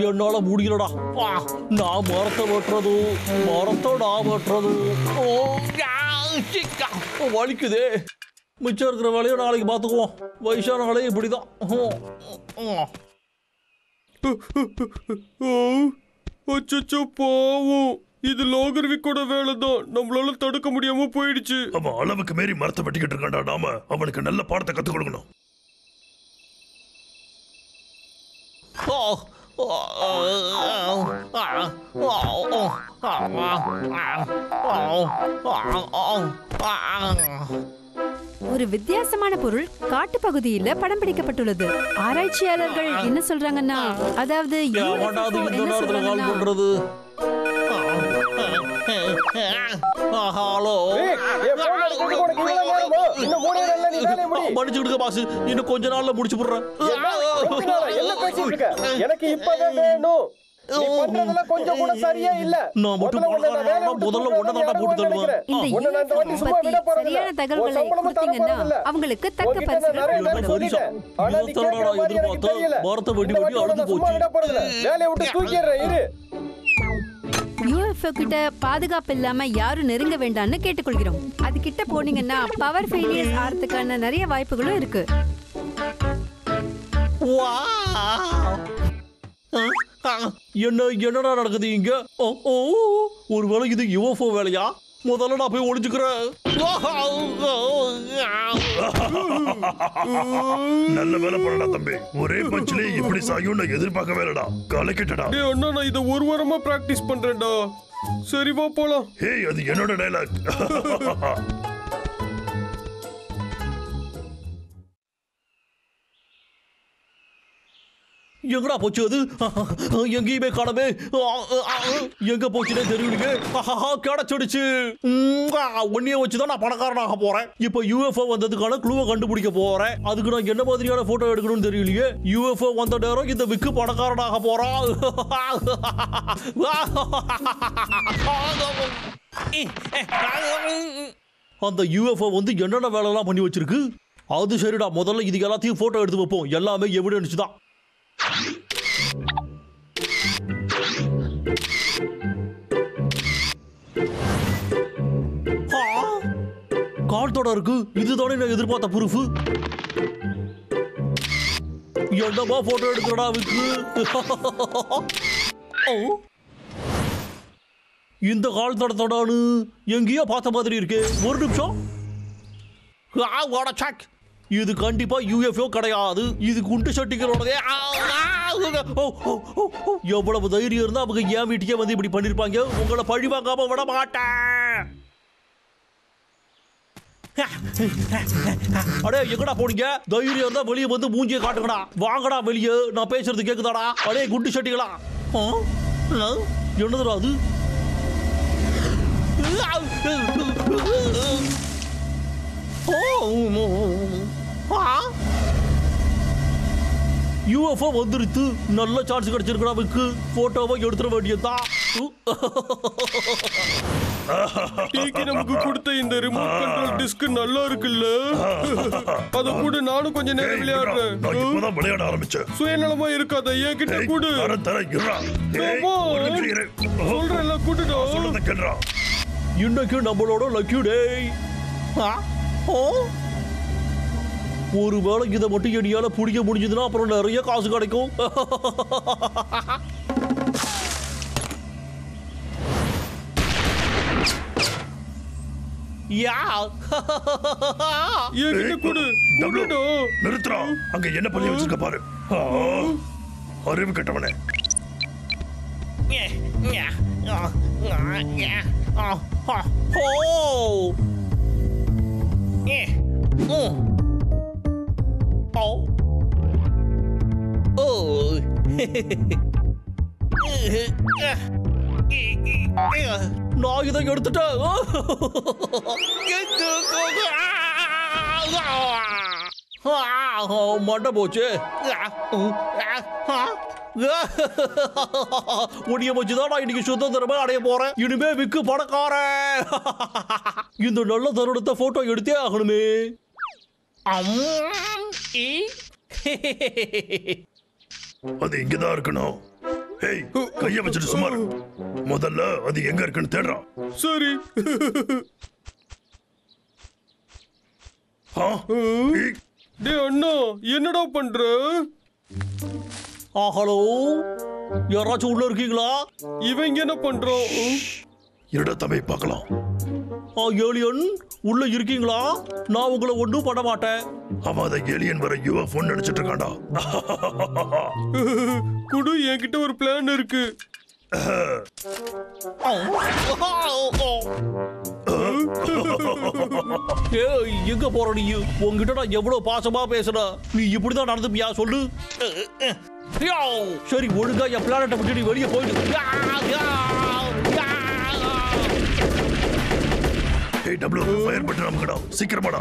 என்னால முடியலடா. நான் மரத்தை வெட்டுறது வலிக்குதே. மிச்சம் இருக்கிற வேலையை நாளைக்கு பார்த்துக்குவோம். வயசான வேலையை இப்படிதான். அச்சோ பாவம், இது லோகர்விக்கோட வேலை தான். நம்மளால தடுக்க முடியாம போயிடுச்சு. அவன் அளவுக்கு மீறி மரத்தை வெட்டிக்கிட்டு இருக்கான்டா. நாம அவனுக்கு நல்ல பாடத்தை கத்துக் கொடுக்கணும். ஒரு வித்தியாசமான பொருள் காட்டு பகுதியில படம் பிடிக்கப்பட்டுள்ளது. ஆராய்ச்சியாளர்கள் என்ன சொல்றாங்கன்னா, அதாவது மன்னிச்சுடுங்க பாஸ், இன்னும் கொஞ்ச நாள்ல முடிச்சு போடுறேன். எனக்கு இப்பவே வேணும். நீ பண்றதெல்லாம் கொஞ்சம் கூட சரியா இல்ல. நான் மட்டும் முதல்ல ஒண்ணதான் போட்டு தள்ளுவேன். சரியான தகவல்களை கொடுத்தீங்கன்னா அவங்களுக்கு தக்க பரிசு. மரத்தை வெட்டி வெட்டி அழுது போச்சு. வேலையை விட்டு தூக்கிடுறேன் இரு. UFO கிட்ட பாதுகாப்பு இல்லாம யாரும் நெருங்க வேண்டாம்னு கேட்டுக்கொள்கிறோம். அது கிட்ட போனீங்கன்னா பவர் ஃபெயிலியர்ஸ் ஆறதுக்கான நிறைய வாய்ப்புகளும் இருக்கு. என்னடா நடக்குது இங்க? ஒருவேளை இது UFO வேலையா? முதல்ல நான் போய் ஒளிஞ்சுக்கிறேன். நல்ல வேலை பண்ணடா தம்பி. ஒரே பஞ்சிலே இப்படி சாயும் நான் எதிர்பார்க்க வேலடா. கலக்கிட்டடா. டேய் அண்ணா, நான் இத ஒரு வாரமா பிராக்டிஸ் பண்றேன்டா. சரி வா போலாம். ஏய், அது என்னோட டயலாக். எங்கடா போச்சு அது? எங்கேயுமே காணமே. எங்க போச்சுன்னே தெரியலையே. கிடைச்சிடுச்சு. ஒன்னைய வச்சுதான் நான் பணக்காரனாக போறேன். இப்ப UFO வந்ததுக்கான க்ளூவை கண்டுபிடிக்க போறேன். அதுக்கு நான் என்ன மாதிரியான போட்டோ எடுக்கணும்னு தெரியலையே. UFO வந்த நேரம் இந்த விக்கு பணக்காரனாக போறான். அந்த UFO வந்து என்னென்ன வேலை எல்லாம் பண்ணி வச்சிருக்கு. அது சரிடா, முதல்ல இது எல்லாத்தையும் போட்டோ எடுத்து வைப்போம். எல்லாமே எவிடன்ஸ் தான். கால் இருக்கு. இதுதானே நான் எதிர்பார்த்த ப்ரூஃப். என்னமா போட்டோ எடுக்கிறடா விக்கு? இந்த கால் தடத்தடானு எங்கேயோ பார்த்த மாதிரி இருக்கு. ஒரு நிமிஷம். இது கண்டிப்பா UFO கிடையாது. இது குண்டு சட்டிகளோடதே. எவ்வளவு தைரியம் இருந்தா அவங்க என் வீட்டுக்கே வந்து இப்படி பண்ணிருப்பாங்க. உங்களை பழி வாங்காம விட மாட்டேன். அடே எங்கடா போனீங்க? தைரியம் இருந்தா வெளியே வந்து மூஞ்சியை காட்டுங்கடா. வாங்கடா வெளியே. நான் பேசுறது கேக்குதாடா? அடே குண்டு சட்டிகளா, என்னதுடா அது? UFO வந்துருச்சு. நல்ல சான்ஸ் கிடைச்சிருக்கா. போட்டோவை எடுத்துட வேண்டியதுதான். நமக்கு கொடுத்த இந்த ரிமோட் கண்ட்ரோல் டிஸ்க் நல்லா இருக்குல்ல? அத கூட நானும் கொஞ்ச நேரம் விளையாடுறேன். நான் இப்பதான் விளையாட ஆரம்பிச்சேன். சுயநலமா இருக்காத, என்கிட்ட கூடு. சொல்றேன்ல, கூட்டுடா. சொல்றத கேளுடா. இன்னைக்கு நம்மளோட லக்கி டே. ஒருவேளை இதை மட்டும் எடியால பிடிக்க முடிஞ்சதுன்னா அப்புறம் நிறைய காசு கிடைக்கும். நிறுத்துறா. அங்க என்ன பண்ணி வச்சிருக்க பாரு. அறிவு கெட்டவனே. நான் இதை எடுத்துட்டேன். மண்டை போச்சு. உன்னைய வச்சுதான் நான் இன்னைக்கு சுதந்திரமா அடைய போறேன். இனிமே விக்கு பணக்காரன். இந்த நல்ல தருணத்தை போட்டோ எடுத்தே ஆகணுமே. அது இங்கதான் இருக்கணும். ஹேய், கைய வச்சுட்டு சுமார். முதல்ல அது எங்க இருக்குன்னு தேடுறான். சரி. டேய் அண்ணா, என்னடா பண்ற? ஹலோ, யாராச்சும் உள்ள இருக்கீங்களா? இவங்க என்ன பண்றோம்? இருடா தம்பி பார்க்கலாம். ஏலியன் உள்ள இருக்கீங்களா? நான் உங்களை ஒன்றும் பண்ண மாட்டேன். அவன் அதை ஏலியன் வர UFO நினைச்சிட்டு இருக்கான்டா. குடு, என்கிட்ட ஒரு பிளான் இருக்கு. எங்க போற நீ? உங்ககிட்ட நான் எவ்வளவு பாசமா பேசுற, நீ இப்படிதான் நடந்துப்பியா சொல்லு. சரி, ஒழுங்கா என் பிளானட்டை விட்டு நீ வெளியே போயிடு. ஏய் டபுள், ஃபயர் பட்டன் அமுக்குடா, சீக்கிரமாடா.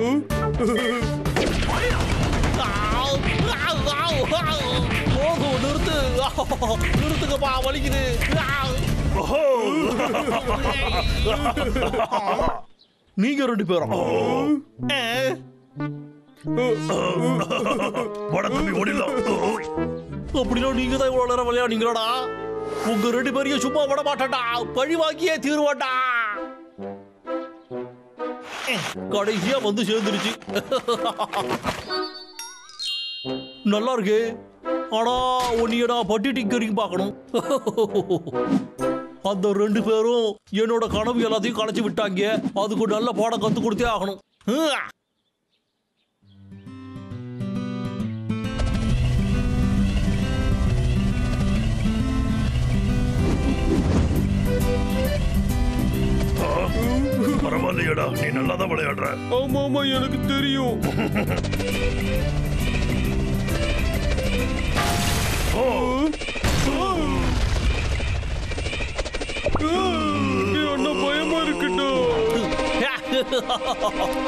நிறுத்து, நிறுத்துக்கப்பா, வலிக்குது. நீங்க ரெண்டு பேரும் வட தம்பி ஓடிடலாம். அப்படின்னா நீங்க தான் இவ்வளவு நேரம் விளையாடுங்களா? உங்க ரெண்டு பேரையும் சும்மா விட மாட்டேன்டா, பழி வாங்கியே தீர்வாட்டா. கடைசியா வந்து சேர்ந்துருச்சு. நல்லா இருக்கு. ஆனா உன்னைய நான் பட்டி டிங்கரிங் பார்க்கணும். அந்த ரெண்டு பேரும் என்னோட கனவு எல்லாத்தையும் கலைச்சு விட்டாங்க. அதுக்கு நல்ல பாடம் கத்து கொடுத்தே ஆகணும். பரவாயில்லையடா, நீ நல்லா தான் விளையாடுற. ஆமா ஆமா, எனக்கு தெரியும். அண்ணா, பயமா இருக்குடா.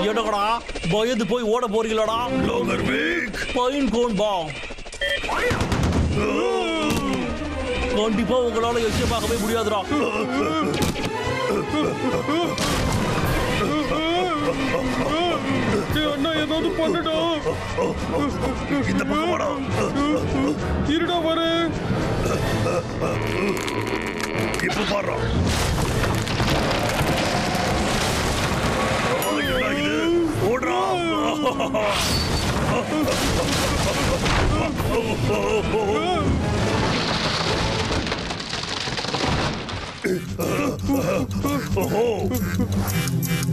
என்னடா பயந்து போய் ஓட போறீங்களாடா? லோகர் வீக் பைன் கோன் பா. கண்டிப்பா உங்களால எச்சமாகவே முடியாதுடா. அண்ணா, ஏதாவது பண்ணுடா. இந்த பக்கம் வாடா. இருடா வர. இப்ப பாடுறா. என்ன இது? ஓடுறா.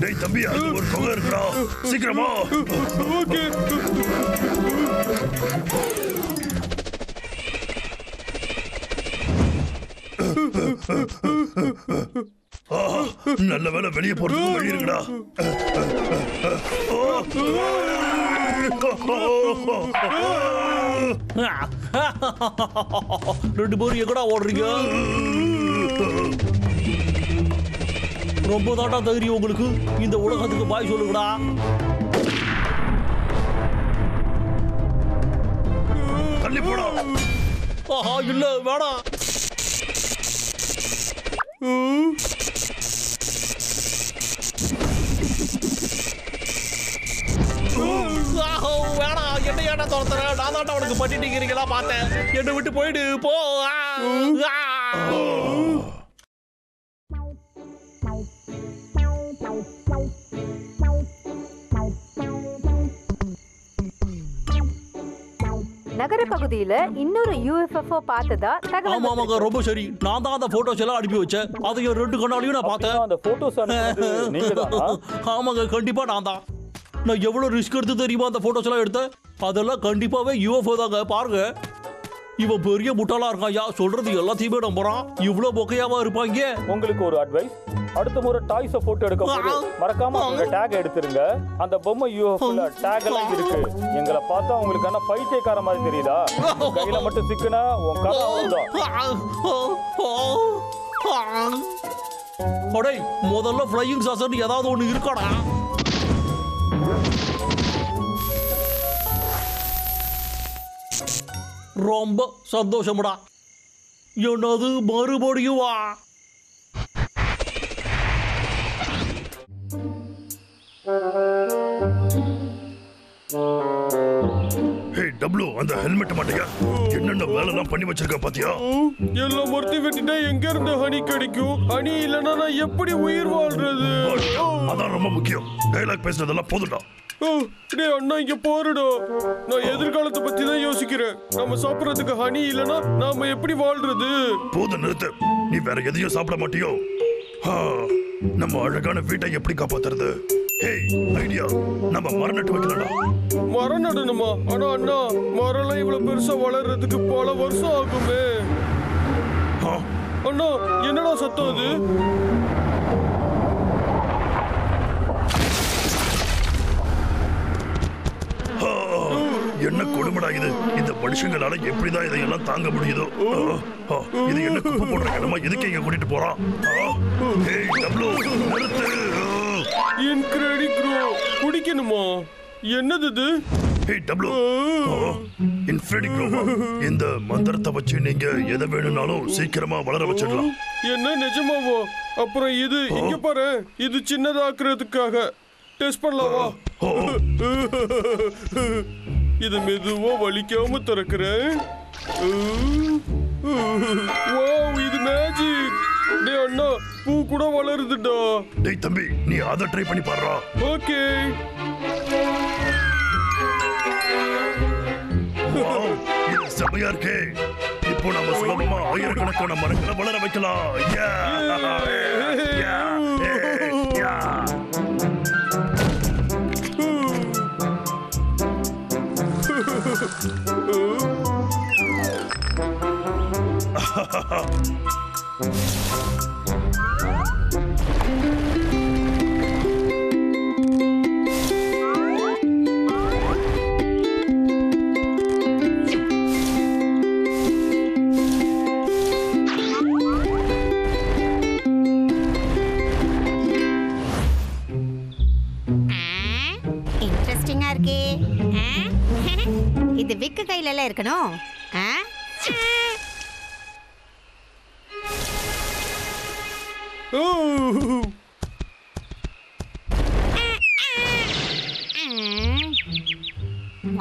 டேய் தம்பி, அது ஒரு தொகை இருக்குடா, சீக்கிரமா. ஓகே. நல்ல வேலை, வெளியே போறதுக்கு வழி இருக்குடா. ரெண்டு பேரும் எங்கடா ஓடுறீங்க? ரொம்ப தாண்டா தைரியம் உங்களுக்கு. இந்த உலகத்துக்கு பாய் சொல்லுங்கடா. தள்ளி போடா. ஆஹா, இல்ல வேணாம். வேணாம், என்ன ஏன்டா துரத்துற? நான் தாண்டா உனக்கு பண்ணிட்டீங்களா பார்த்தேன். என்னை விட்டு போயிடு போ. நகர பகுதியில இன்னொரு UFO பார்த்ததா தகவல். ஆமா ஆமாங்க, ரொம்ப சரி. நான் தான் அந்த போட்டோஸ் எல்லாம் அனுப்பி வச்சேன். அதையும் ரெண்டு கண்ணாலையும் நான் பார்த்தேன். அந்த போட்டோஸ் நீங்கதானா? ஆமாங்க, கண்டிப்பா நான் தான். நான் எவ்வளவு ரிஸ்க் எடுத்து தெரியுமா அந்த போட்டோஸ் எல்லாம் எடுத்தேன். அதெல்லாம் கண்டிப்பாவே UFO தாங்க. பாருங்க, இவன் பெரிய முட்டாளா இருக்காயா, சொல்றது எல்லாத்தையுமே நம்புறான். இவ்வளவு பொக்கையாவா இருப்பாங்க. உங்களுக்கு ஒரு அட்வைஸ், அடுத்த முறை டாய்ஸ போட்டோ எடுக்கும் போது மறக்காம உங்க டேக் எடுத்துருங்க. அந்த பொம்மை UFOல டேக் எல்லாம் இருக்கு. எங்களை பார்த்தா உங்களுக்கு என்ன பைத்தியக்கார மாதிரி தெரியுதா? கையில மட்டும் சிக்கனா உன் கதை அவ்வளவுதான். அடே, முதல்ல ஃப்ளையிங் சாசர் ஏதாவது ஒண்ணு இருக்காடா? ரொம்ப சந்தோஷம்டா. என்னது மறுபடியும் வா? ஏய் டப்ளு, அந்த ஹெல்மெட் மாட்டியா? என்னென்ன வேலைலாம் பண்ணி வச்சிருக்க பாத்தியா? எல்லாம் மொத்தம் வெட்டிட்டா எங்க இருந்து ஹனி கிடைக்கும்? ஹனி இல்லைன்னா நான் எப்படி உயிர் வாழ்றது? அதான் ரொம்ப முக்கியம். டைலாக் பேசுறதெல்லாம் போதுடா. டேய் அண்ணா, இங்க போறடா. நான் எதிர்காலத்தை பத்தி தான் யோசிக்கிறேன். நம்ம சாப்பிடறதுக்கு ஹனி இல்லைன்னா நாம எப்படி வாழ்றது? போதும், நிறுத்து. நீ வேற எதையும் சாப்பிட மாட்டியோ? நம்ம அழகான வீட்டை எப்படி காப்பாத்துறது? ஏய், ஐடியா. நம்ம மரம் நட்டு வைக்கலாம்டா. மரம் நடணுமா? ஆனா அண்ணா, மரம்லாம் இவ்வளவு பெருசா வளர்றதுக்கு பல வருஷம் ஆகுமே. அண்ணா, என்னடா சத்தம் அது? என்ன கொடுமடா இது! இந்த மனுஷங்களால எப்படிதான் இதையெல்லாம் தாங்க முடியுதோ? இது என்ன குப்பை போடுற இடமா? எதுக்கு இங்க கூட்டிட்டு போறான்? ஏய் டப்ளு, நிறுத்து. இன்கிரெடிக்ரோ குடிக்கணுமா? என்னது இது? ஏய் டப்ளு, இன்ஃபினிக்ரோ. இந்த மந்திரத்தை வச்சு நீங்க எதை வேணும்னாலும் சீக்கிரமா வளர வச்சிடலாம். என்ன நிஜமாவோ? அப்புறம் இது இங்க பாரு, இது சின்னதாக்குறதுக்காக டெஸ்ட் பண்ணலாமா? இது மெதுவா வலிக்காம திறக்கிறேன். வாவ், இது மேஜிக். டேய் அண்ணா, பூ கூட வளருதுடா. டேய் தம்பி, நீ அதை ட்ரை பண்ணி பாருடா. ஓகே. இது செமையா இருக்கே. இப்போ நம்ம சுலபமா ஆயிரக்கணக்கான மரங்களை வளர வைக்கலாம். இன்ட்ரெஸ்டிங்கா இருக்கே. இது விக்கு கையில எல்லாம் இருக்கணும்.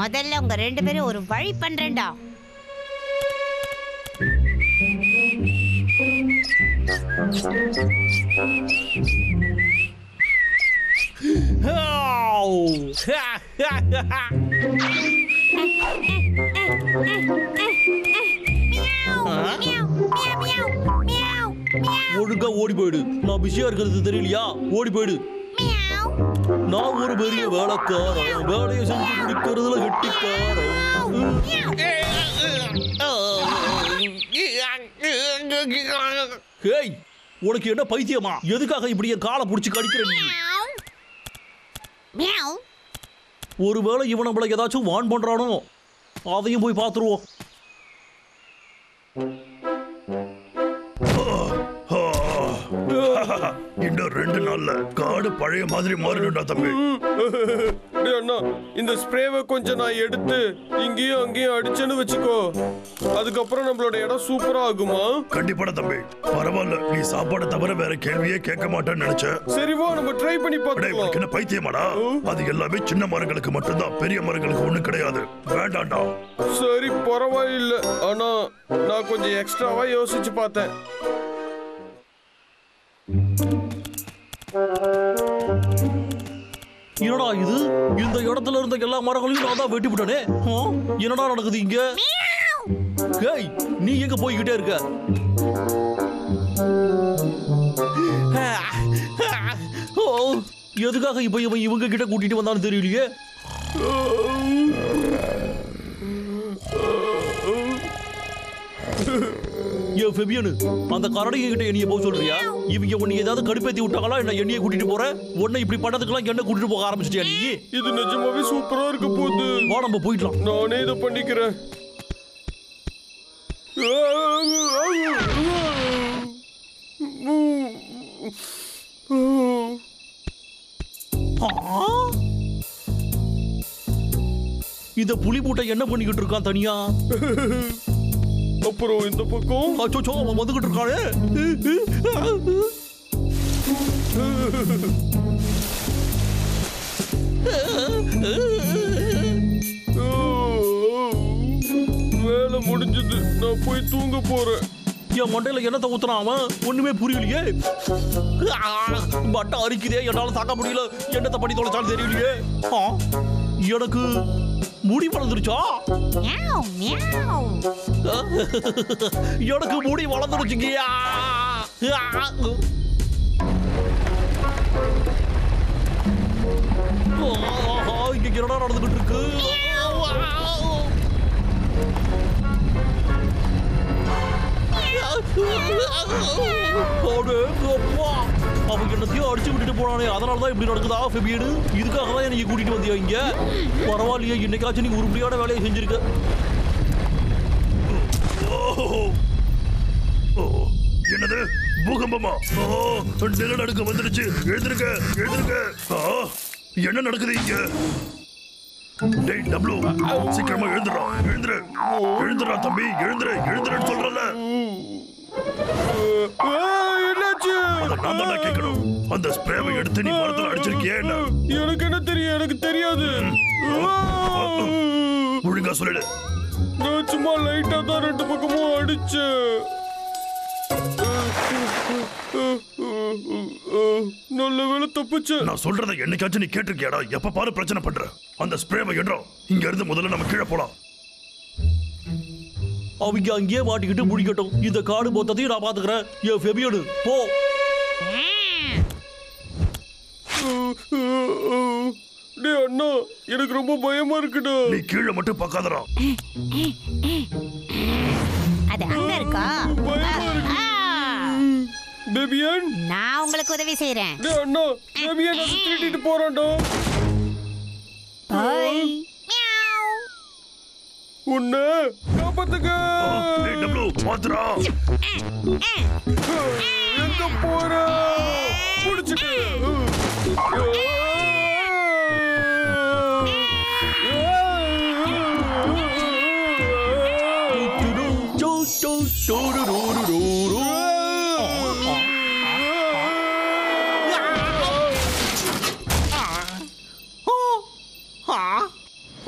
முதல்ல உங்க 2 பேரும் ஒரு வழி பண்றேன்டா. ஒழுங்கா ஓடி போயிடு. நான் பிஸியா இருக்கிறது தெரியலையா? ஓடி போயிடு. நான் ஒரு பெரிய வேலைக்காரன். வேலையை செஞ்சு முடிக்கிறதுல கெட்டிக்காரன். ஹேய், உனக்கு என்ன பைத்தியமா? எதுக்காக இப்படி என் காலை புடிச்சு கடிக்கிற நீ? ஒருவேளை இவன் நம்மள ஏதாச்சும் வான் பண்றானோ? அதையும் போய் பாத்துருவோம். இன்னும் 2 நாள்ல காடு பழைய மாதிரி மாறிடும்டா தம்பி. டேய் அண்ணா, இந்த ஸ்ப்ரேவை கொஞ்சம் நான் எடுத்து இங்கேயும் அங்கேயும் அடிச்சேன்னு வச்சுக்கோ. அதுக்கப்புறம் நம்மளோட இடம் சூப்பரா ஆகுமா? கண்டிப்பாடா தம்பி. பரவாயில்ல, நீ சாப்பாடு தவிர வேற கேள்வியே கேட்க மாட்டேன்னு நினைச்சேன். சரி வா, நம்ம ட்ரை பண்ணி பார்க்கலாம். என்ன பைத்தியமாடா? அது எல்லாமே சின்ன மரங்களுக்கு மட்டும்தான், பெரிய மரங்களுக்கு ஒண்ணும் கிடையாது. வேண்டாம்டா. சரி பரவாயில்ல. ஆனா நான் கொஞ்சம் எக்ஸ்ட்ராவா யோசிச்சு பார்த்தேன். என்னடா இது? இந்த இடத்துல இருந்த எல்லா மரங்களையும் நான் தான் வெட்டி விட்டனே. என்னடா நடக்குது இங்க? ஹேய், நீ எங்க போய்கிட்டே இருக்க? எதுக்காக இப்ப இவங்க கிட்ட கூட்டிட்டு வந்தான்னு தெரியலையே. ஃபெபியனு, அந்த கரடிங்க கிட்ட என்னைய போக சொல்றியா? இவங்க உன்னை ஏதாவது கடுப்பேத்தி விட்டாங்களா? என்ன என்னைய கூட்டிட்டு போற? உன்னை இப்படி பண்ணதுக்கெல்லாம் என்ன கூட்டிட்டு போக ஆரம்பிச்சிட்டியா நீ? இது நிஜமாவே சூப்பரா இருக்க போகுது. வா, நம்ம போயிடலாம். நானே இதை பண்ணிக்கிறேன். இந்த புலி மூட்டை என்ன பண்ணிக்கிட்டு இருக்கான் தனியா? அப்புறம் இந்த பக்கம் அச்சோ அவன் வந்துகிட்டு இருக்கானே. வேலை முடிஞ்சது, நான் போய் தூங்க போறேன். என் மண்டையில என்னத்தை ஊத்துறான் அவன், ஒண்ணுமே புரியலையே. பட்டை அரிக்குதே, என்னால தாக்க முடியல. என்னத்தை பண்ணி தொலைச்சாலும் தெரியலையே. எனக்கு முடி வளர்ந்துருச்சா? எனக்கு முடி வளர்ந்துருச்சுங்கய்யா. இங்க என்னடா நடந்துகிட்டு இருக்கு? அவங்க என்னத்தையும் அடிச்சு விட்டுட்டு போனானே, அதனாலதான் இப்படி நடக்குதா ஃபெபியனு? இதுக்காக தான் எனக்கு கூட்டிட்டு வந்தியா இங்க? பரவாயில்லையே, இன்னைக்காச்சும் நீ உருப்படியான வேலையை செஞ்சிருக்க. என்னது பூகம்பமா? நிலநடுக்கம் வந்துடுச்சு. எழுந்திருக்க எழுந்திருக்க. என்ன நடக்குது இங்க? டேய் டப்ளு, சீக்கிரமா எழுந்துடா. எழுந்துடா தம்பி, எழுந்துறன்னு சொல்றல. என்னாச்சு? நான் தான் கேட்கணும். அந்த ஸ்ப்ரேவை எடுத்து நீ மரத்துல அடிச்சிருக்கியே என்ன? எனக்கு என்ன தெரியும்? எனக்கு தெரியாது. ஒழுங்கா சொல்லிடு. நான் சும்மா லைட்டா தான் ரெண்டு பக்கமும் அடிச்சேன். நல்ல வேலை தப்பிச்சு. நான் சொல்றதை என்னைக்காச்சும் நீ கேட்டிருக்கியாடா? எப்ப பாரு பிரச்சனை பண்ற. அந்த ஸ்ப்ரேவை எடுறோம். இங்க இருந்து முதல்ல நம்ம கீழே போலாம். அவங்க அங்கேயே மாட்டிக்கிட்டு முடிக்கட்டும். இந்த காடு மொத்தத்தையும் நான் பாத்துக்கிறேன். என் ஃபெபியனு போ. டேய் அண்ணா, எனக்கு ரொம்ப பயமா இருக்குடா. நீ கீழே மட்டும் பார்க்காதடா. அது அங்க இருக்கா? பேபியன், நான் உங்களுக்கு உதவி செய்றேன். டேய் அண்ணா, பேபியன் அதை திருடிட்டு போறான்டா. உன்னை காப்பாத்துங்க. டேய் டப்ளு, பாத்துடா. எங்க போற? புடிச்சிட்டு.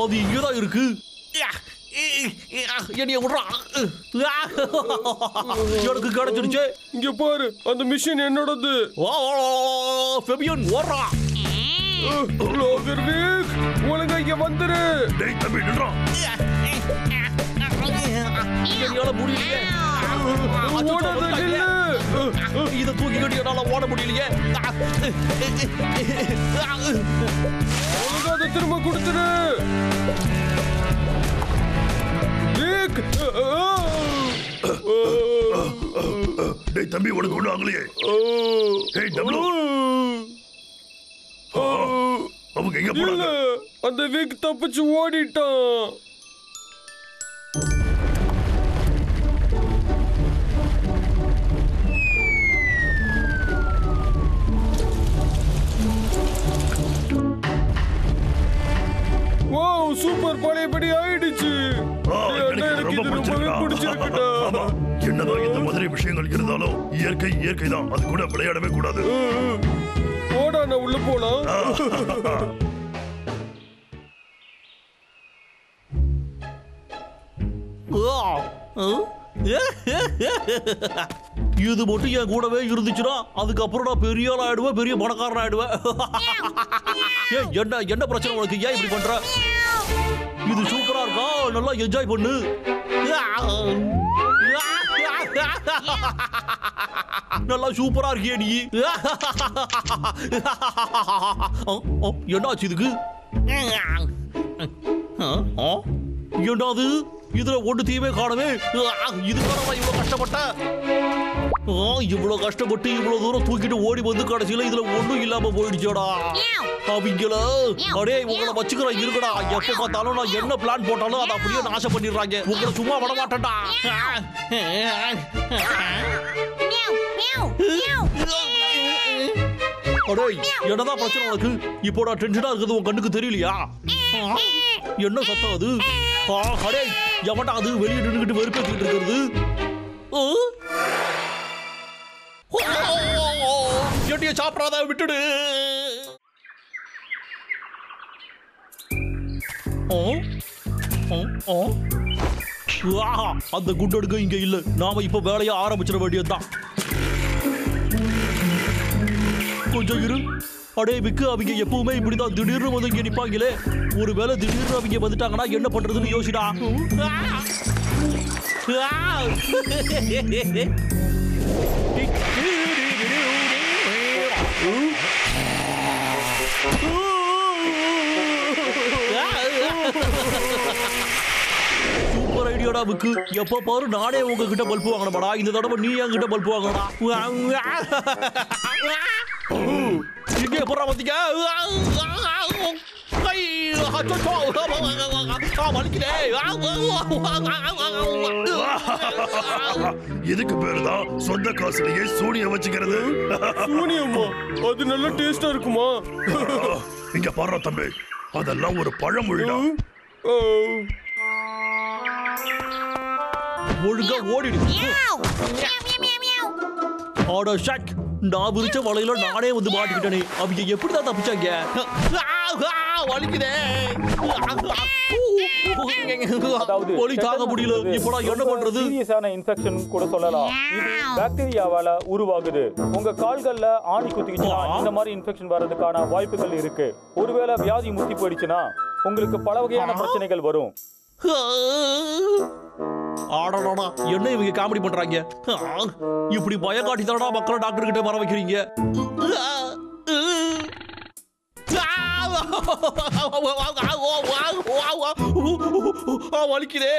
அது இங்கதான் இருக்கு. என்னைய விடுறா. எனக்கு கிடைச்சிருச்சு. இங்க பாரு, அந்த மிஷின் என்னோடது. ஃபெபியன் ஓடுறா. ஒழுங்கா இங்க வந்துரு. டேய் தம்பி நில்றா. என்னால முடியலையே. ஓடாத நில்லு. இதை தூக்கிக்கிட்டு என்னால ஓட முடியலையே. ஒழுங்கா அதை திரும்ப கொடுத்துரு. டேய் தம்பி, உனக்கு ஒண்ணு ஆகலையே. டேய் டப்ளு, அவங்க எங்க போனாங்க? அந்த வீக் தப்பிச்சு ஓடிட்டான். வாவ், சூப்பர், பழையபடி ஆயிடுச்சு. எனக்கு ரொம்ப பிடிச்சிருக்குடா. என்னதான் இந்த மாதிரி விஷயங்கள் இருந்தாலும் இயற்கை தான். அது கூட விளையாடவே கூடாது. ஓடா, நான் உள்ள போலாம். இது மட்டும் என் கூடவே இருந்துச்சுன்னா அதுக்கப்புறம் நான் பெரிய ஆள் ஆயிடுவேன், பெரிய பணக்காரன் ஆயிடுவேன். என்ன பிரச்சனை உனக்கு? ஏன் இப்படி பண்ற? இது சூப்பரா இருக்கா, நல்லா என்ஜாய் பண்ணு. நல்லா சூப்பரா இருக்கியே நீ. என்னாச்சு இதுக்கு? என்னது இதுல ஒண்ணுத்தையுமே காணவே. இதுக்கான இவ்வளவு கஷ்டப்பட்டேன். இவ்வளவு கஷ்டப்பட்டு இவ்வளவு தூரம் தூக்கிட்டு ஓடி வந்து கடைசியில இதுல ஒண்ணும் இல்லாம போயிடுச்சோடா. அவங்கள அடே உங்களை வச்சுக்கிறேன் இருக்கடா. எப்ப பார்த்தாலும் நான் என்ன பிளான் போட்டாலும் அதை அப்படியே நாசம் பண்ணிடுறாங்க. உங்களை சும்மா விட மாட்டேன்டா. அடே என்னதான் பிரச்சனை உனக்கு? இப்போ நான் டென்ஷனா இருக்குது, உன் கண்ணுக்கு தெரியலையா? என்ன சத்தம் அது? அடே எவன்டா அது வெளியே நின்னுக்கிட்டு வெறுப்பேத்திட்டு இருக்கிறது? எட்டிய சாப்பிடாத விட்டுடு. அந்த குண்டடுக்க இங்க இல்ல. நாம இப்ப வேலையை ஆரம்பிச்சிட வேண்டியதுதான். கொஞ்சம் இரு. அடே விக்கு, அவங்க எப்பவுமே இப்படிதான் திடீர்னு வந்து இங்க நிப்பாங்களே. ஒருவேளை திடீர்னு அவங்க வந்துட்டாங்கன்னா என்ன பண்றதுன்னு யோசிடா. சூப்பர் ஐடியாடா விக்கு. எப்ப பாரு நானே உங்ககிட்ட பல்பு வாங்கணுமாடா. இந்த தடவை நீ என்கிட்ட பல்பு வாங்கடா. இங்க எப்படா வந்தீங்க? இதுக்கு பேருதான் சொந்த காசுலயே சூனிய வச்சுக்கிறது. சூனியமா? அது நல்ல டேஸ்டா இருக்குமா? இங்க பாரு தம்பி, அதெல்லாம் ஒரு பழமொழிடா. ஒழுங்கா ஓடிடு. ஆடா ஷாக், நான் விரிச்ச வலையில நானே வந்து மாட்டிக்கிட்டேனே. அவங்க எப்படிதான் தப்பிச்சாங்க? ஒலி தாங்க முடியல. இப்ப என்ன பண்றது? சீரியஸான இன்ஃபெக்ஷன் கூட சொல்லலாம். இது பாக்டீரியாவால உருவாகுது. உங்க கால்கள்ல ஆணி குத்திக்கிச்சுனா இந்த மாதிரி இன்ஃபெக்ஷன் வர்றதுக்கான வாய்ப்புகள் இருக்கு. ஒருவேளை வியாதி முத்தி போயிடுச்சுன்னா உங்களுக்கு பல வகையான பிரச்சனைகள் வரும். ஆடா, என்ன இவங்க காமெடி பண்றாங்க? இப்படி பயம் காட்டி தானடா மக்களை டாக்டர் கிட்ட வர வைக்கிறீங்க. வலிக்குதே.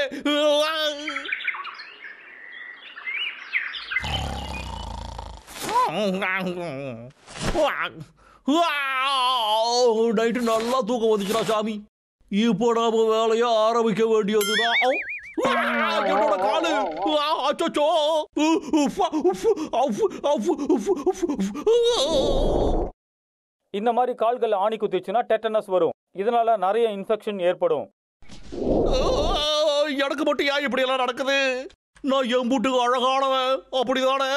நைட்டு நல்லா தூக்கம் வந்துச்சுடா சாமி. இப்போ நாம வேலையை ஆரம்பிக்க வேண்டியதுதான். என்னோட காலு. அச்சோ. இந்த மாதிரி கால்கள் ஆணி குத்திச்சுன்னா டெட்டனஸ் வரும். இதனால நிறைய இன்ஃபெக்ஷன் ஏற்படும். எனக்கு மட்டும் ஏன் இப்படி எல்லாம் நடக்குது? நான் எம்பூட்டுக்கு அழகானவன் அப்படிதானே?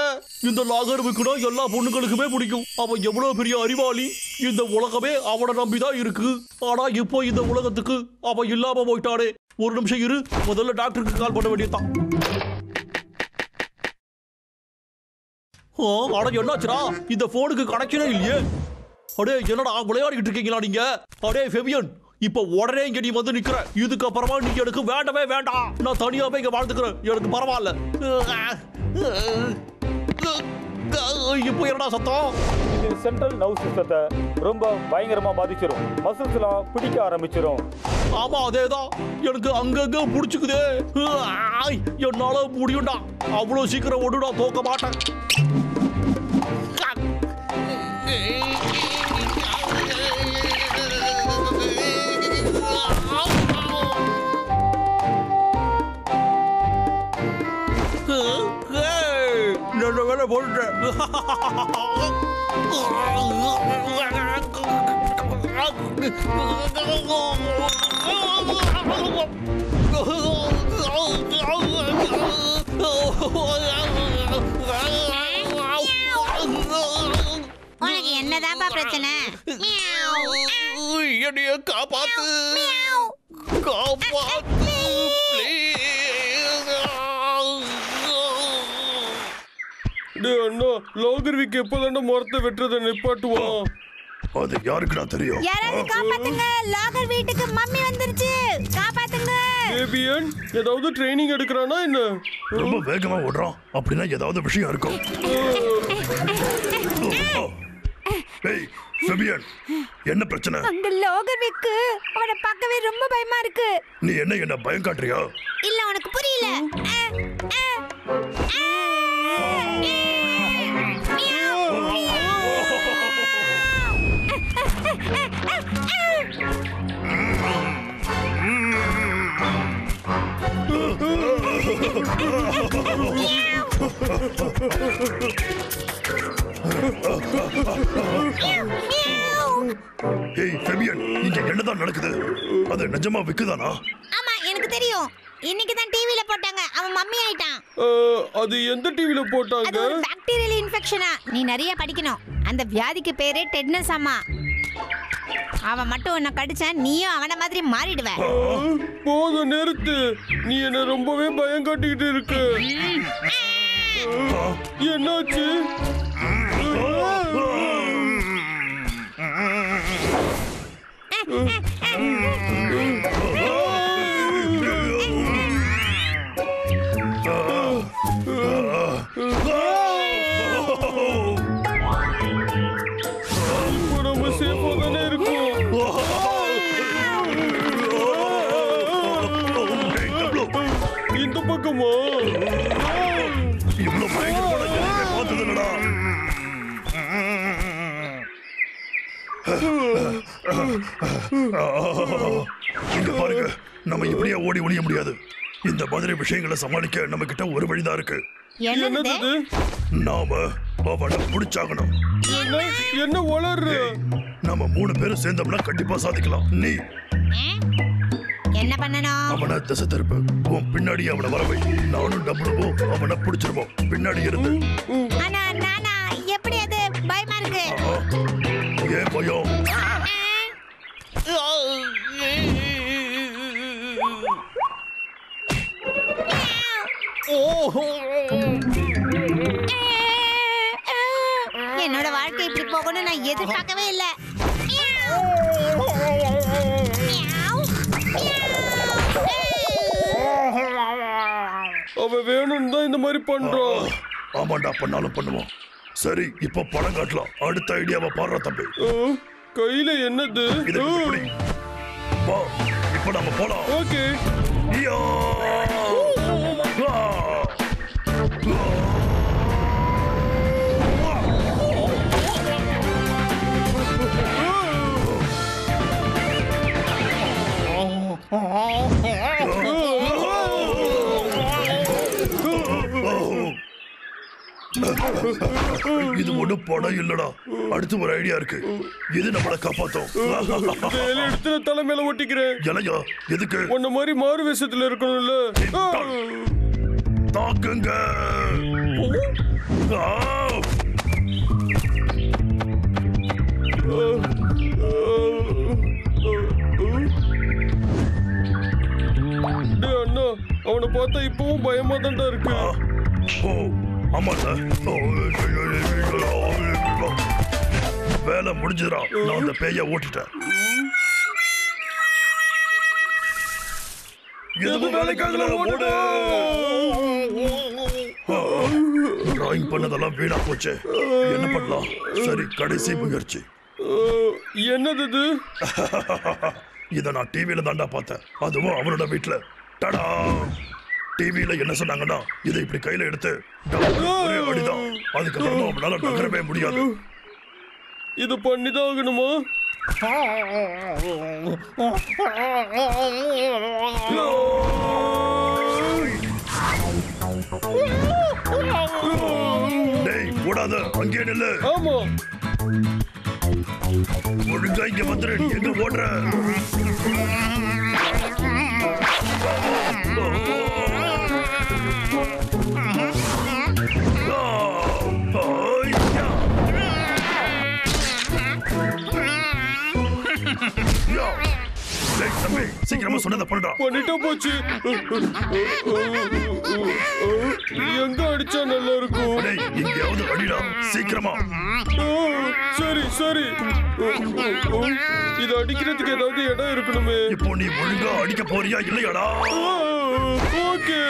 இந்த லாகர் விக்குனா எல்லா பொண்ணுங்களுக்குமே பிடிக்கும். அவன் எவ்வளவு பெரிய அறிவாளி. இந்த உலகமே அவனை நம்பிதான் இருக்கு. ஆனா இப்போ இந்த உலகத்துக்கு அவன் இல்லாம போயிட்டானே. ஒரு நிமிஷம் இரு, முதல்ல டாக்டருக்கு கால் பண்ண வேண்டியதான். ஆனா என்னாச்சுடா? இந்த போனுக்கு கனெக்ஷனே இல்லையே. அடே என்னடா விளையாடிக்கிட்டு இருக்கீங்களா நீங்க? அடே ஃபெபியன், இப்ப உடனே இங்க நீ வந்து நிக்கிற. இதுக்கு அப்புறமா நீ எனக்கு வேண்டவே வேண்டாம். நான் தனியாவே இங்க வாழ்ந்துக்கிறேன். எனக்கு பரவாயில்ல. இப்போ என்னடா சத்தம்? இது சென்ட்ரல் நர்வஸ் சிஸ்டத்தை ரொம்ப பயங்கரமா பாதிச்சிரும். மசில்ஸ்லாம் பிடிக்க ஆரம்பிச்சிரும். ஆமா அதேதான். எனக்கு அங்கங்க புடிச்சுக்குதே. என்னால முடியும்டா. அவ்வளவு சீக்கிரம் ஒன்று நான் தோக்க மாட்டேன். நல்ல வேலை போட்டுட்டேன். உனக்கு என்னதான்ப்பா பிரச்சனை? என்னைய காப்பாத்து, காப்பாத்து அண்ணா. லாகர்விக்கு எப்பதாண்ட மரத்தை வெட்டுறதை நிப்பாட்டுவான்? அது யாருக்குடா தெரியும்? யாராவது காப்பாத்துங்க. லாகர் வீட்டுக்கு மம்மி வந்துருச்சு. காப்பாத்துங்க. ஃபெபியன் ஏதாவது ட்ரைனிங் எடுக்கறானா என்ன? ரொம்ப வேகமா ஓடுறான். அப்படின்னா ஏதாவது விஷயம் இருக்கும். ஏய் ஃபெபியன், என்ன பிரச்சனை? அந்த லாகர்விக்கு அவனை பார்க்கவே ரொம்ப பயமா இருக்கு. நீ என்ன பயம் காட்டுறியா? இல்ல உனக்கு புரியல. ஏய் ஃபெபியன், இங்க என்னதான் நடக்குது? அது நிஜமா விக்குதானா? ஆமா எனக்கு தெரியும். இன்னைக்கு தான் டிவில போட்டாங்க. அவன் மம்மி ஆயிட்டான். அது எந்த டிவில அது போட்டாங்க? ஒரு பாக்டீரியல் இன்ஃபெக்ஷனா. நீ நிறைய படிக்கணும். அந்த வியாதிக்கு பேரே டெட்னஸ் அம்மா. அவன் மட்டும் உன்னை கடிச்சா நீயும் அவன மாதிரி மாறிடுவ. போதும் நிறுத்து. நீ என்ன ரொம்பவே பயம் காட்டிக்கிட்டு இருக்கு. என்னாச்சு? இப்போ நம்ம சேஃபா தானே இருக்கோம். இந்த பக்கமா? இவ்வளவு பயங்கரமான ஜெல்லியை பார்த்தது இல்லடா. இங்க பாருங்க, நம்ம இப்படியே ஓடி ஒளிய முடியாது. இந்த மாதிரி விஷயங்களை சமாளிக்க நம்ம கிட்ட ஒரு வழிதான் இருக்கு. என்னது இது? நாம அவனை பிடிச்சாகணும். என்ன வளர்ற? நம்ம 3 பேரும் சேர்ந்தோம்னா கண்டிப்பா சாதிக்கலாம். நீ என்ன பண்ணணும்? அவனை திசை திருப்பு. உன் பின்னாடி அவனை வரவை. நானும் டபுளும் அவனை பிடிச்சிருவோம். பின்னாடி இருந்து. ஆனா நானா எப்படி? அது பயமா இருக்கு. ஏன் பயம்? என்னோட வாழ்க்கை இப்படி போகணும் நான் எதிர்பார்க்கவே இல்ல. அவ வேணும்னு தான் இந்த மாதிரி பண்றான். ஆமாண்டா, பண்ணாலும் பண்ணுவோம். சரி, இப்ப படம் காட்டலாம். அடுத்த ஐடியாவை பாடுற தம்பி. கையில என்னது? இதை இப்படி வா, இப்ப நம்ம போலாம். ஓகே. யா! ஆ! இது ஒண்ணும் படம் இல்லடா. அடுத்து ஒரு ஐடியா இருக்கு. இது நம்மளை காப்பாத்தும். எடுத்து தலைமையில ஒட்டிக்கிறேன். இலையா? எதுக்கு? உன்ன மாதிரி மாறு வேஷத்துல இருக்கணும்ல. தாக்குங்க. அண்ணா, அவனை பார்த்தா இப்பவும் பயமா தான்டா இருக்கு. ஆமாடா, வேலை முடிஞ்சுடா. நான் அந்த பேய ஓட்டிட்டேன். எதுவும் வேலைக்காகல ஓடு. டிராயிங் பண்ணதெல்லாம் வீணா போச்சு. என்ன பண்ணலாம்? சரி, கடைசி முயற்சி. என்னது இது? இத நான் டிவியில தாண்டா பார்த்தேன். அதுவும் அவனோட வீட்டுல. டடா! டிவியில என்ன சொன்னாங்கன்னா, இதை இப்படி கையில எடுத்து ஒரே அடிதான். அதுக்கப்புறமா அவனால நகரவே முடியாது. இது பண்ணிதான் ஆகணுமா? டேய், ஓடாத, அங்கே நில்லு. ஆமா. ஒழுங்கா இங்க வந்துரு. எங்க ஓடுற? சீக்கிரமா சொன்னதை பண்றா. பண்ணிட்டா போச்சு. எங்க அடிச்சா நல்லா இருக்கும்? எங்கேயாவது அடிடா, சீக்கிரமா. சரி சரி. இது அடிக்கிறதுக்கு ஏதாவது இடம் இருக்கணுமே. இப்போ நீ ஒழுங்கா அடிக்க போறியா இல்லையாடா? ஓகே.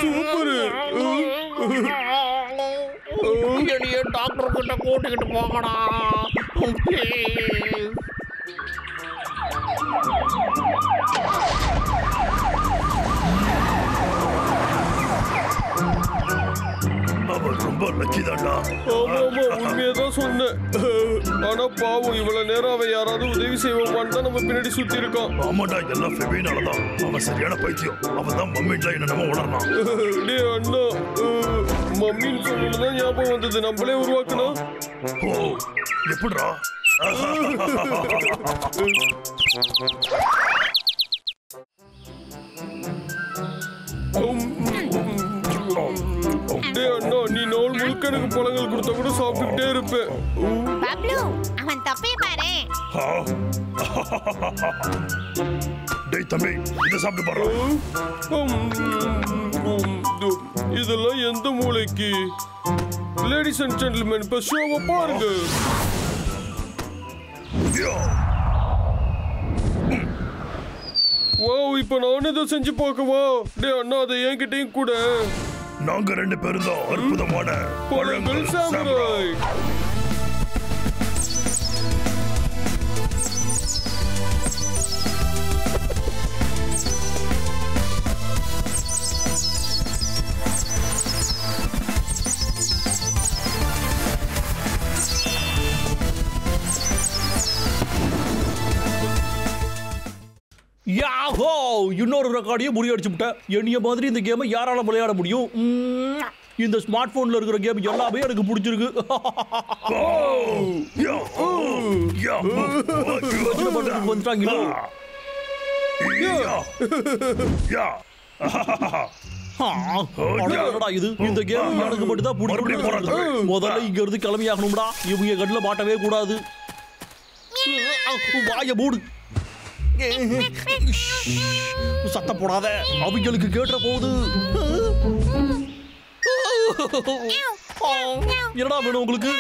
சூப்பர். என்னைய டாக்டர் கிட்ட கூட்டிக்கிட்டு போகடா. அவன் ரொம்ப லக்கி தான்டா. ஆமா ஆமா உண்மையதான் சொன்னேன். ஆனா பாவம் இவ்வளவு நேரம் அவன் யாராவது உதவி செய்வான்னு தான் நம்ம பின்னாடி சுத்தி இருக்கான். ஆமாடா, எல்லாம் ஃபெபினாலதான். அவன் சரியான பைத்தியம். அவன் தான் மம்மின்ல என்னென்னமோ உணர்றான். டேய் அண்ணா, மம்மின்னு சொல்லணும்தான் ஞாபகம் வந்தது. நம்மளே உருவாக்கணும். ஓ, எப்படிடா? டேய் அண்ணா, நீ நாள் முழுக்க எனக்கு பழங்கள் கொடுத்தா கூட சாப்பிட்டுக்கிட்டே இருப்பேன். பப்ளு அவன் தப்பே பாரு. டேய் தம்பி, இதை சாப்பிட்டு பாரு. இதெல்லாம் எந்த மூளைக்கு? லேடிஸ் அண்ட் ஜென்டில்மேன், இப்ப ஷோவை பாருங்க. வாவ், இப்ப நானும் இதை செஞ்சு பார்க்கவா? டேய் அண்ணா, அதை என்கிட்டயும் கூட. நாங்க 2 பேரும் தான் அற்புதமான பழங்கள் சாமுராய். யாஹோ, இன்னொரு ரெக்கார்டையும் முறியடிச்சு விட்டேன். என்னைய மாதிரி இந்த கேமை யாரால விளையாட முடியும்? இந்த ஸ்மார்ட் போன்ல இருக்கிற கேம் எல்லாமே எனக்கு பிடிச்சிருக்கு. வந்துட்டாங்களா? இது இந்த கேம் எனக்கு மட்டும் தான் பிடிக்கும். முதல்ல இங்க இருந்து கிளம்பி ஆகணும்டா. இவங்க கண்ணில் மாட்டவே கூடாது. வாய மூடு. சத்தம் போடாத, அவங்களுக்கு கேட்ட போகுது. என்னடா வேணும் உங்களுக்கு?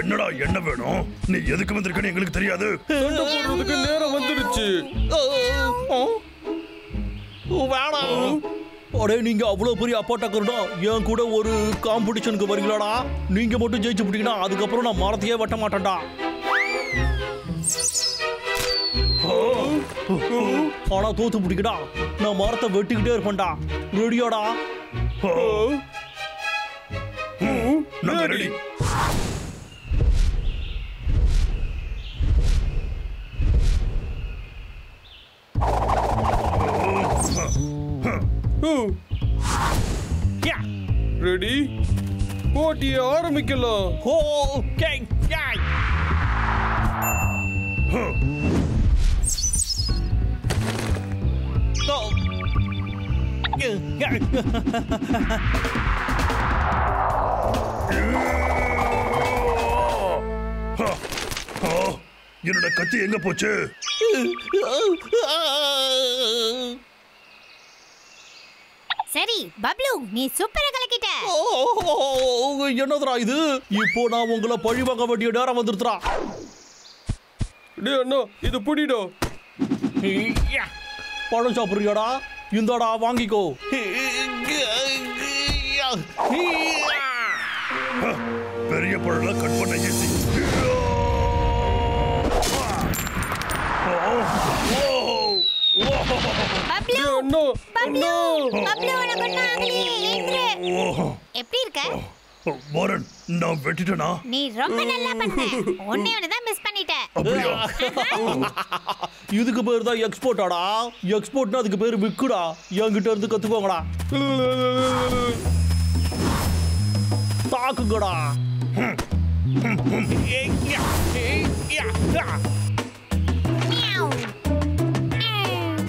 என்னடா என்ன வேணும்? நீ எதுக்கு வந்திருக்கன்னு எங்களுக்கு தெரியாது. சண்டை போடுறதுக்கு நேரம் வந்துடுச்சு. வேணாம். அடே, நீங்க அவ்வளவு பெரிய அப்பாட்டக்கருடா, என் கூட ஒரு காம்படிஷனுக்கு வரீங்களாடா? நீங்க மட்டும் ஜெயிச்சு விட்டீங்கன்னா அதுக்கப்புறம் நான் மரத்தையே வெட்ட மாட்டேன்டா. ஆனா தோத்து பிடிக்கடா, நான் மரத்தை வெட்டிக்கிட்டே இருப்பேன்டா. ரெடியாடா? நாங்க ரெடி. ரெடி, போட்டியை ஆரம்பிக்கலாம். என்னோட கத்தி எங்க போச்சு? சரி பப்ளு, நீ சூப்பரா கலக்கிட்ட. என்னதுடா இது? இப்போ நான் உங்களை பழி வாங்க வேண்டிய நேரம் வந்துருச்சுடா. டேய் அண்ணா, இது புடிடா. பழம் சாப்பிடுறியாடா? இந்தாடா, வாங்கிக்கோ. பெரிய பழம் கட் பண்ண ஈஸி. பப்ளு, அண்ணா, பப்ளு, அண்ணா. பப்ளு உனக்கு ஒண்ணும் ஆகலையே, எழுந்துரு. எப்படி இருக்க? வாரன், நான் வெட்டிட்டேனா? நீ ரொம்ப நல்லா பண்ண. ஒண்ணே ஒண்ணுதான் மிஸ் பண்ணிட்ட. அப்படியா? இதுக்கு பேர் தான் எக்ஸ்போர்ட்டாடா. எக்ஸ்போர்ட்னா அதுக்கு பேர் விக்குடா. என்கிட்ட இருந்து கத்துக்கோங்கடா. தாக்குங்கடா.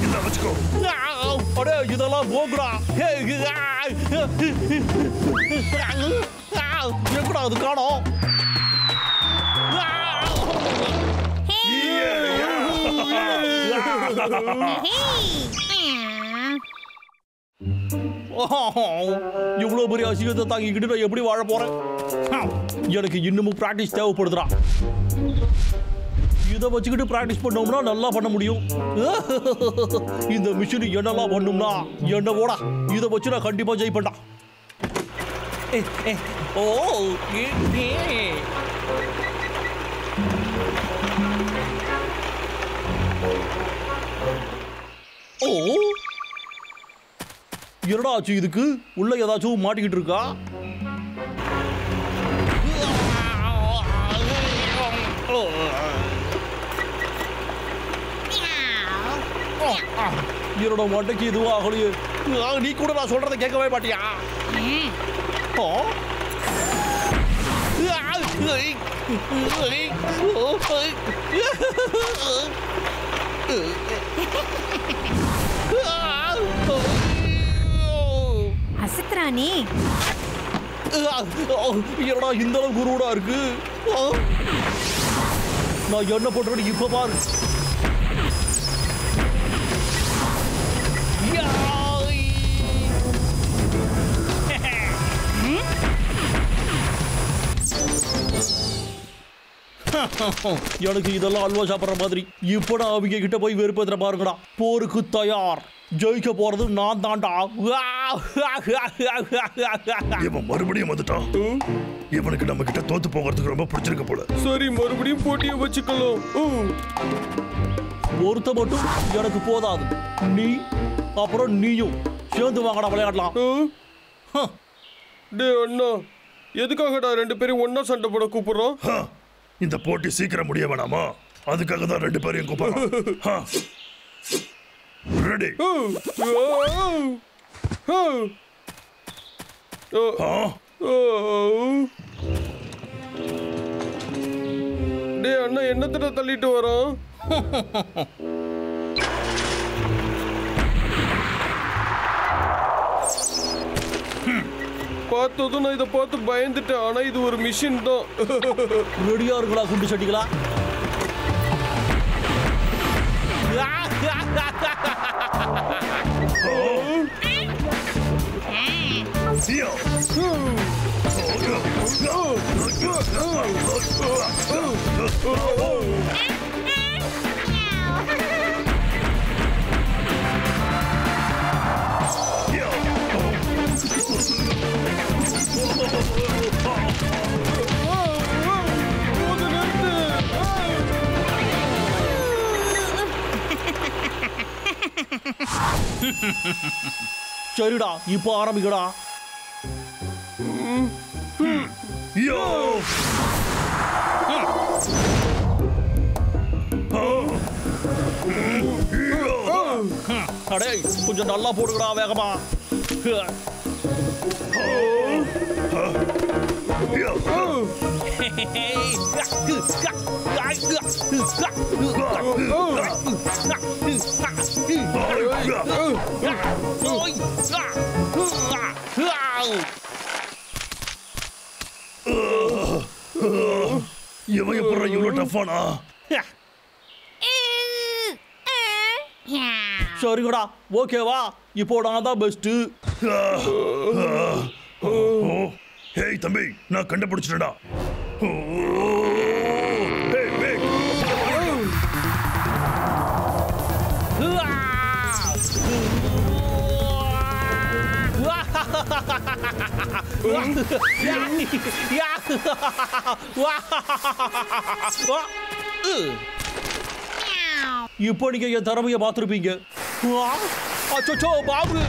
இந்த வச்சுக்கோ. அடே, இதெல்லாம் போகுடா. எங்கடா அது காணோம்? இவ்வளவு பெரிய அசிங்கத்தை தாங்கிக்கிட்டு நான் எப்படி வாழ போறேன்? எனக்கு இன்னமும் பிராக்டிஸ் தேவைப்படுதுடா. இதை வச்சுக்கிட்டு பிராக்டிஸ் பண்ணோம்னா நல்லா பண்ண முடியும். இந்த மிஷின் என்னெல்லாம் பண்ணும்னா என்ன போடா, இதை வச்சு நான் கண்டிப்பா ஜெயிப்பேன்டா. ஓ, ஓ, என்னடா ஆச்சு? இதுக்கு உள்ள ஏதாச்சும் மாட்டிக்கிட்டு இருக்கா? என்னோட மண்டைக்கு இதுவும் ஆகலையே. நீ கூட நான் சொல்றதை கேட்கவே மாட்டியா? அசத்ராணி என்னடா இந்த அளவு குருடா இருக்கு? நான் என்ன பண்றேன்னு இப்ப பாரு. எனக்கு இதெல்லாம் அல்வா சாப்பிட்ற மாதிரி. இப்ப நான் அவங்க கிட்ட போய் வெறுப்பேற்ற பாருங்கடா. போருக்கு தயார். ஜெயிக்க போறது நான் தான்டா. இவன் மறுபடியும் வந்துட்டான். இவனுக்கு நம்ம கிட்ட தோத்து போகிறதுக்கு ரொம்ப பிடிச்சிருக்க போல. சரி, மறுபடியும் போட்டியை வச்சுக்கலாம். ஒருத்த மட்டும் எனக்கு போதாது. நீ அப்புறம் நீயும் சேர்ந்து வாங்கடா விளையாடலாம். டே அண்ணா, எதுக்காகடா 2 பேரும் ஒன்னா சண்டை போட கூப்பிடுறோம்? இந்த போட்டி சீக்கிரம் முடிய வேணாமா? அதுக்காக தான் 2 பேரையும் கூப்பிடுறோம். ரெடி? டே அண்ணா, என்னத்தட தள்ளிட்டு வரோம்? பார்த்ததும் நான் இதை பார்த்து பயந்துட்டேன். ஆனா இது ஒரு மிஷின் தான். ரெடியா இருங்களா குண்டு சட்டிகளா? சரிடா, இப்போ ஆரம்பிக்கடா. அடே, கொஞ்சம் நல்லா போடுங்கடா வேகமா. இவன் எப்படி இவ்வளவு டஃப்பானா? சரிங்கடா, ஓகேவா? இப்போ நான் தான் பெஸ்ட். ஹேய் தம்பி, நான் கண்டுபிடிச்சிட்டேன்டா. இப்போ நீங்க என் திறமைய பார்த்திருப்பீங்க. அச்சோ பாபு,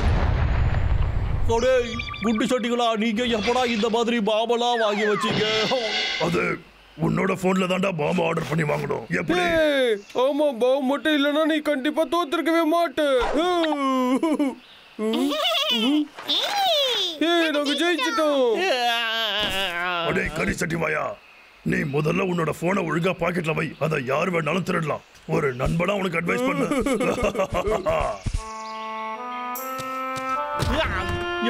குண்டு சட்டிகளா, நீங்க எப்படா இந்த மாதிரி பாம்பெல்லாம் வாங்கி வச்சீங்க? அது உன்னோட போன்ல தான்டா பாம்பு ஆர்டர் பண்ணி வாங்கணும். எப்படி? ஆமா, பாம்பு மட்டும் இல்லைன்னா நீ கண்டிப்பா தோத்துருக்கவே மாட்டே. நாங்க ஜெயிச்சிட்டோம். அடே கறி சட்டி வாயா, நீ முதல்ல உன்னோட போனை ஒழுங்கா பாக்கெட்ல வை. அதை யார் வேணாலும் திருடலாம். ஒரு நண்பனா உனக்கு அட்வைஸ் பண்ணு.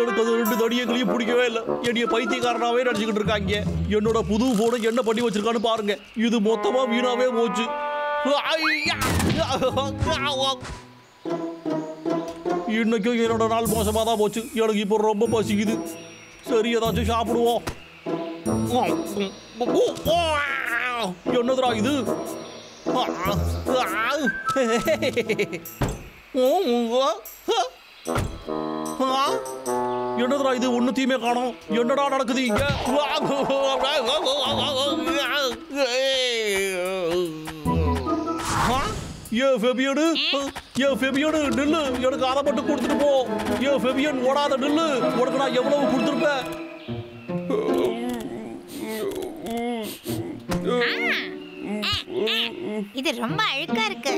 எனக்கு அது 2 தடியங்களையும் பிடிக்கவே இல்லை. என்னைய பைத்தியக்காரனாவே நடிச்சுக்கிட்டு இருக்காங்க. என்னோட புது போனை என்ன பண்ணி வச்சிருக்கான்னு பாருங்க. இது மொத்தமா வீணாவே போச்சு. இன்னைக்கும் என்னோட நாள் மோசமா தான் போச்சு. எனக்கு இப்போ ரொம்ப பசிக்குது. சரி, ஏதாச்சும் சாப்பிடுவோம். என்னதுடா இது? என்னதுடா இது? ஒண்ணுத்தையுமே காணோம். என்னடா நடக்குது இங்க? ஏன் ஃபெபியனு, ஏன் ஃபெபியனு நில்லு. எனக்கு அதை மட்டும் கொடுத்துட்டு போ. ஏன் ஃபெபியன் ஓடாத நில்லு. உனக்கு நான் எவ்வளவு கொடுத்துருப்பேன்? இது ரொம்ப அழுக்கா இருக்கு.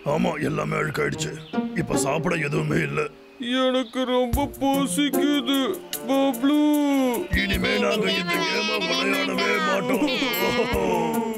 ஆமா எல்லாமே அழுக்காயிடுச்சு. இப்ப சாப்பிட எதுவுமே இல்ல. எனக்கு ரொம்ப பசிக்குது பப்ளு. இனிமே நாங்க இந்த கேம விளையாடவே மாட்டோம்.